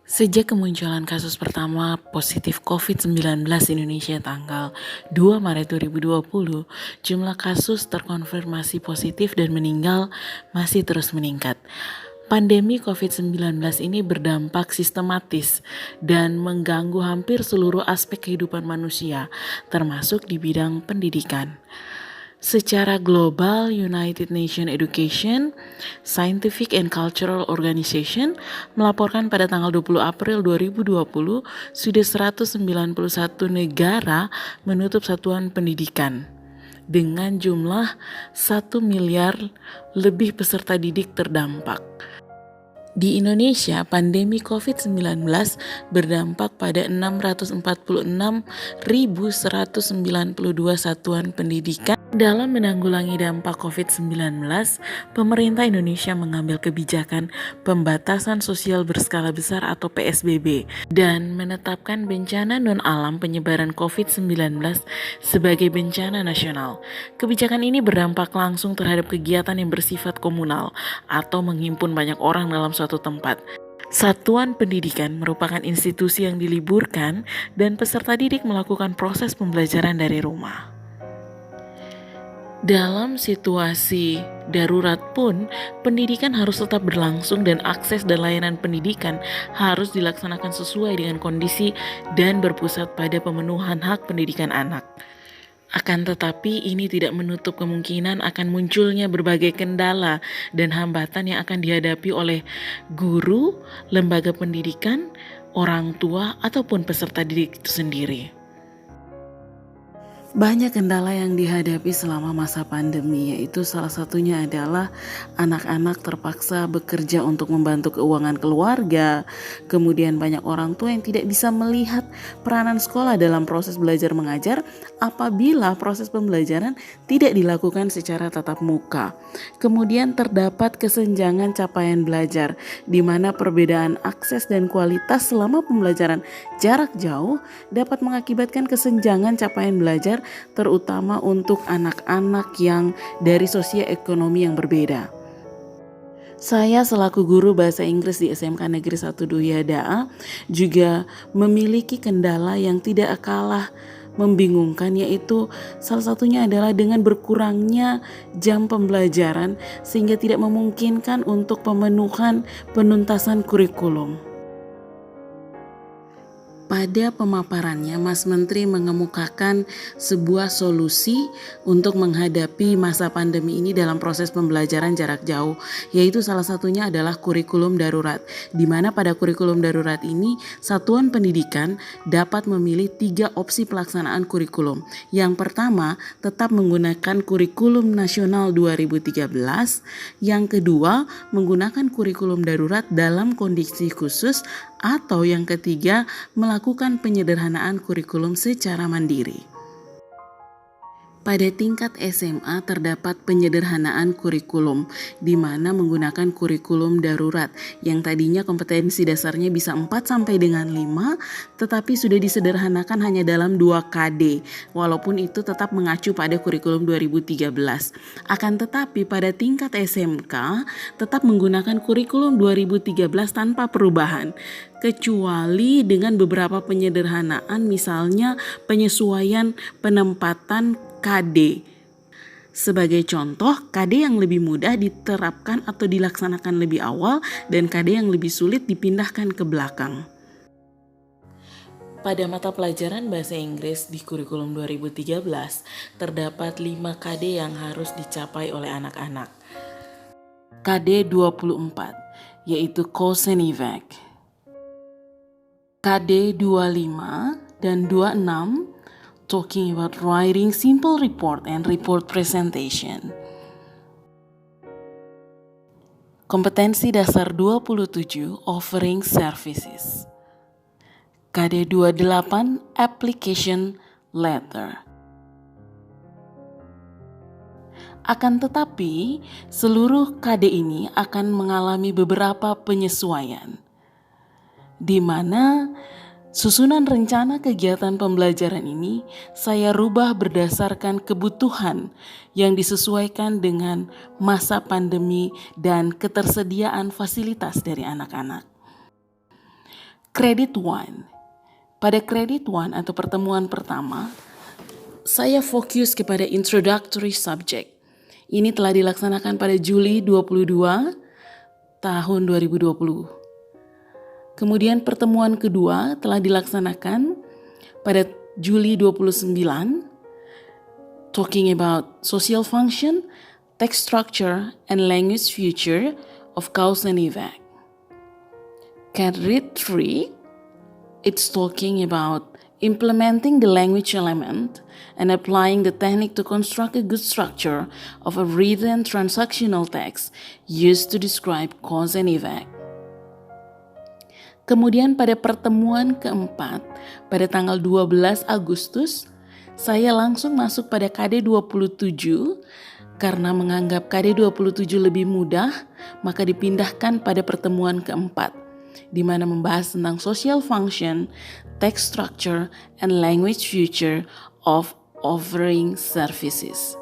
Sejak kemunculan kasus pertama positif COVID-19 di Indonesia tanggal 2 Maret 2020, jumlah kasus terkonfirmasi positif dan meninggal masih terus meningkat. Pandemi COVID-19 ini berdampak sistematis dan mengganggu hampir seluruh aspek kehidupan manusia, termasuk di bidang pendidikan. Secara global, United Nations Education, Scientific and Cultural Organization melaporkan pada tanggal 20 April 2020 sudah 191 negara menutup satuan pendidikan dengan jumlah 1 miliar lebih peserta didik terdampak. Di Indonesia, pandemi COVID-19 berdampak pada 646.192 satuan pendidikan. Dalam menanggulangi dampak COVID-19, pemerintah Indonesia mengambil kebijakan pembatasan sosial berskala besar atau PSBB dan menetapkan bencana non-alam penyebaran COVID-19 sebagai bencana nasional. Kebijakan ini berdampak langsung terhadap kegiatan yang bersifat komunal atau menghimpun banyak orang dalam suatu tempat. Satuan pendidikan merupakan institusi yang diliburkan dan peserta didik melakukan proses pembelajaran dari rumah. Dalam situasi darurat pun, pendidikan harus tetap berlangsung dan akses dan layanan pendidikan harus dilaksanakan sesuai dengan kondisi dan berpusat pada pemenuhan hak pendidikan anak. Akan tetapi ini tidak menutup kemungkinan akan munculnya berbagai kendala dan hambatan yang akan dihadapi oleh guru, lembaga pendidikan, orang tua, ataupun peserta didik itu sendiri. Banyak kendala yang dihadapi selama masa pandemi, yaitu salah satunya adalah anak-anak terpaksa bekerja untuk membantu keuangan keluarga. Kemudian banyak orang tua yang tidak bisa melihat peranan sekolah dalam proses belajar mengajar apabila proses pembelajaran tidak dilakukan secara tatap muka. Kemudian terdapat kesenjangan capaian belajar, di mana perbedaan akses dan kualitas selama pembelajaran jarak jauh dapat mengakibatkan kesenjangan capaian belajar, terutama untuk anak-anak yang dari sosioekonomi yang berbeda. Saya selaku guru bahasa Inggris di SMK Negeri 1 Duhyadaa juga memiliki kendala yang tidak kalah membingungkan, yaitu salah satunya adalah dengan berkurangnya jam pembelajaran sehingga tidak memungkinkan untuk pemenuhan penuntasan kurikulum. Pada pemaparannya, Mas Menteri mengemukakan sebuah solusi untuk menghadapi masa pandemi ini dalam proses pembelajaran jarak jauh, yaitu salah satunya adalah kurikulum darurat, di mana pada kurikulum darurat ini satuan pendidikan dapat memilih 3 opsi pelaksanaan kurikulum. Yang pertama, tetap menggunakan kurikulum nasional 2013, yang kedua, menggunakan kurikulum darurat dalam kondisi khusus, atau yang ketiga, melakukan penyederhanaan kurikulum secara mandiri. Pada tingkat SMA terdapat penyederhanaan kurikulum, di mana menggunakan kurikulum darurat yang tadinya kompetensi dasarnya bisa 4 sampai dengan 5, tetapi sudah disederhanakan hanya dalam 2 KD, walaupun itu tetap mengacu pada kurikulum 2013. Akan tetapi pada tingkat SMK tetap menggunakan kurikulum 2013 tanpa perubahan, kecuali dengan beberapa penyederhanaan, misalnya penyesuaian penempatan KD. Sebagai contoh, KD yang lebih mudah diterapkan atau dilaksanakan lebih awal dan KD yang lebih sulit dipindahkan ke belakang. Pada mata pelajaran bahasa Inggris di kurikulum 2013, terdapat 5 KD yang harus dicapai oleh anak-anak. KD 24, yaitu Cause and Effect. KD 25 dan 26, talking about writing simple report and report presentation. Kompetensi dasar 27, offering services. KD 28, application letter. Akan tetapi, seluruh KD ini akan mengalami beberapa penyesuaian, di mana susunan rencana kegiatan pembelajaran ini saya rubah berdasarkan kebutuhan yang disesuaikan dengan masa pandemi dan ketersediaan fasilitas dari anak-anak. Credit 1. Pada Credit 1 atau pertemuan pertama, saya fokus kepada introductory subject. Ini telah dilaksanakan pada Juli 22 tahun 2020. Kemudian pertemuan kedua telah dilaksanakan pada Juli 29, talking about social function, text structure, and language future of cause and effect. Credit 3, it's talking about implementing the language element and applying the technique to construct a good structure of a written transactional text used to describe cause and effect. Kemudian pada pertemuan keempat, pada tanggal 12 Agustus, saya langsung masuk pada KD 27 karena menganggap KD 27 lebih mudah, maka dipindahkan pada pertemuan keempat, di mana membahas tentang social function, text structure, and language future of offering services.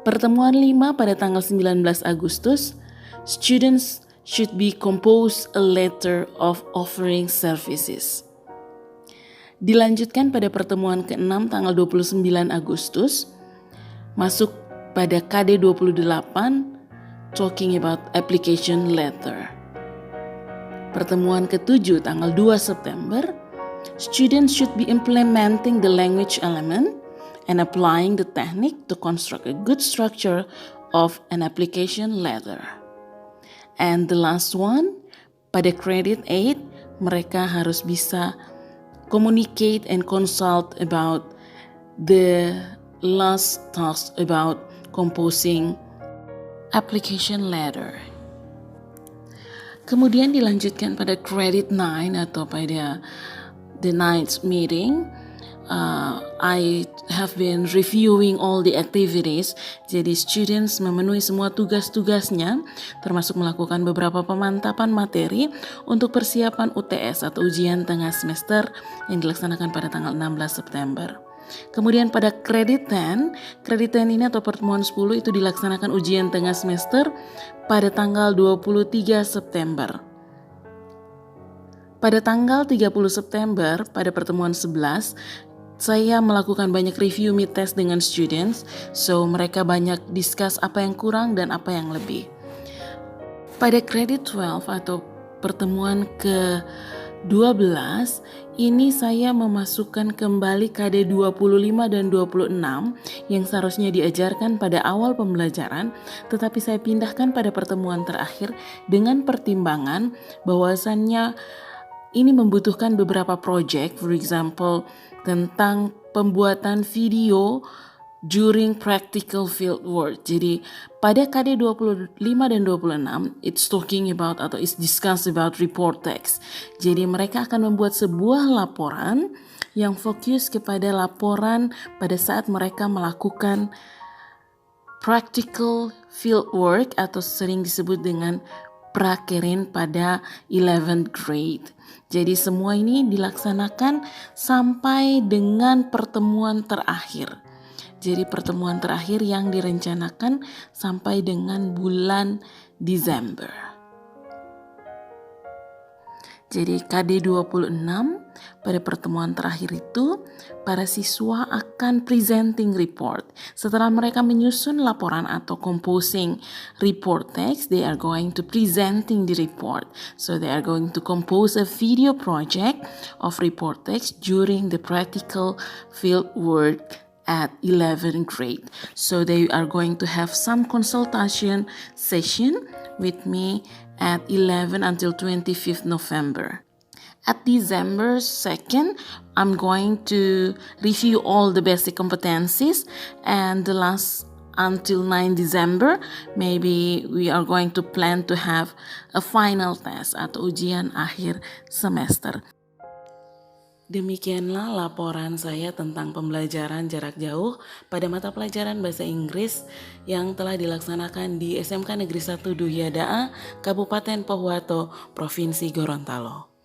Pertemuan 5 pada tanggal 19 Agustus, students should be compose a letter of offering services. Dilanjutkan pada pertemuan ke-6 tanggal 29 Agustus, masuk pada KD 28, talking about application letter. Pertemuan ke-7 tanggal 2 September, students should be implementing the language element and applying the technique to construct a good structure of an application letter. And the last one, pada Credit 8, mereka harus bisa communicate and consult about the last task about composing application letter. Kemudian dilanjutkan pada Credit 9 atau pada the ninth meeting. I have been reviewing all the activities. Jadi students memenuhi semua tugas-tugasnya, termasuk melakukan beberapa pemantapan materi untuk persiapan UTS atau ujian tengah semester yang dilaksanakan pada tanggal 16 September. Kemudian pada Credit 10 ini atau pertemuan 10 itu dilaksanakan ujian tengah semester pada tanggal 23 September. Pada tanggal 30 September pada pertemuan 11, saya melakukan banyak review mid test dengan students, so mereka banyak discuss apa yang kurang dan apa yang lebih. Pada Credit 12 atau pertemuan ke-12, ini saya memasukkan kembali KD 25 dan 26 yang seharusnya diajarkan pada awal pembelajaran, tetapi saya pindahkan pada pertemuan terakhir dengan pertimbangan bahwasannya ini membutuhkan beberapa project, for example, tentang pembuatan video during practical field work. Jadi pada KD 25 dan 26, it's talking about atau it's discussed about report text. Jadi mereka akan membuat sebuah laporan yang fokus kepada laporan pada saat mereka melakukan practical field work atau sering disebut dengan prakerin pada 11th grade. Jadi semua ini dilaksanakan sampai dengan pertemuan terakhir. Jadi pertemuan terakhir yang direncanakan sampai dengan bulan Desember. Jadi KD 26 pada pertemuan terakhir itu para siswa akan presenting report. Setelah mereka menyusun laporan atau composing report text, they are going to presenting the report. So they are going to compose a video project of report text during the practical field work at 11th grade. So they are going to have some consultation session with me at 11 until 25th November. At December 2nd, I'm going to review all the basic competencies, and the last until 9 December, maybe we are going to plan to have a final test atau ujian akhir semester. Demikianlah laporan saya tentang pembelajaran jarak jauh pada mata pelajaran Bahasa Inggris yang telah dilaksanakan di SMK Negeri 1 Duhyadaa, Kabupaten Pohuwato, Provinsi Gorontalo.